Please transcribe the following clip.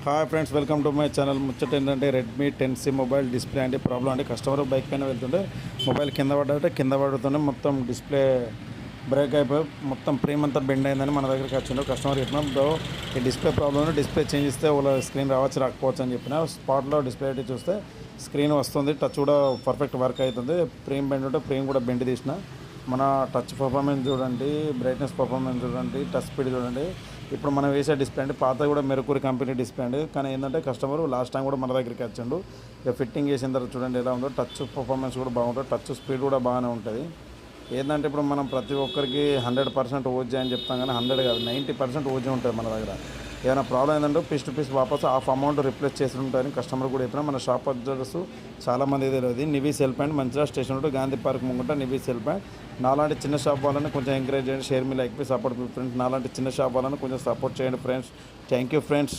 Hi friends, welcome to my channel. ముచ్చట ఏంటంటే Redmi 10C mobile display అంటే problem. అంటే కస్టమర్ బైక్ పైన వెళ్తుంటే మొబైల్ కింద పడుతుంటే మొత్తం డిస్ప్లే బ్రేక్ అయిపోయి మొత్తం ఫ్రేమ్ అంతా బెండ్ అయిందని మన దగ్గరికి వచ్చిండు. కస్టమర్ చెప్పిన బ్రో ఈ డిస్ప్లే ప్రాబ్లమ్, డిస్ప్లే చేంజ్ చేస్తే వాళ్ళ స్క్రీన్ రాకపోవచ్చు అని చెప్పిన. స్పాట్లో డిస్ప్లే అయితే చూస్తే స్క్రీన్ వస్తుంది, టచ్ కూడా పర్ఫెక్ట్ వర్క్ అవుతుంది. ఫ్రేమ్ బెండ్ ఉంటే ఫ్రేమ్ కూడా బెండ్ తీసిన. మన టచ్ పర్ఫార్మెన్స్ చూడండి, బ్రైట్నెస్ పర్ఫార్మెన్స్ చూడండి, టచ్ స్పీడ్ చూడండి. ఇప్పుడు మనం వేసే డిస్ప్లే అంటే పాత కూడా మెరుకూరి కంపెనీ డిస్ప్లే అండి. కానీ ఏంటంటే కస్టమర్ లాస్ట్ టైం కూడా మన దగ్గరికి వచ్చిండు. ఇక ఫిట్టింగ్ చేసిన తర్వాత చూడండి ఎలా ఉందో. టచ్ పర్ఫార్మెన్స్ కూడా బాగుంటుంది, టచ్ స్పీడ్ కూడా బాగానే ఉంటుంది. ఏంటంటే ఇప్పుడు మనం ప్రతి ఒక్కరికి 100% ఓజీ అని చెప్తాం, కానీ 100 కాదు 90% ఓజీ ఉంటుంది మన దగ్గర. ఏదైనా ప్రాబ్లం ఏంటంటే పీస్ టు పీస్ వాపస్ హాఫ్ అమౌంట్ రిప్లేస్ చేసి ఉంటారని కస్టమర్ కూడా చెప్పినా. మన షాప్ అడ్రస్ చాలామంది తెలియదు. నివీ సెల్ పాయింట్ మంచిగా స్టేషన్ ఉంటుంది, గాంధీ పార్క్ ముంగట నివీ సెల్ పాయింట్. నాలాంటి చిన్న షాప్ వాళ్ళని కొంచెం ఎంకరేజ్ చేయండి, షేర్ మీ లైక్ సపోర్ట్ ఫ్రెండ్స్. నాలాంటి చిన్న షాప్ వాళ్ళని కొంచెం సపోర్ట్ చేయండి ఫ్రెండ్స్. Thank you friends.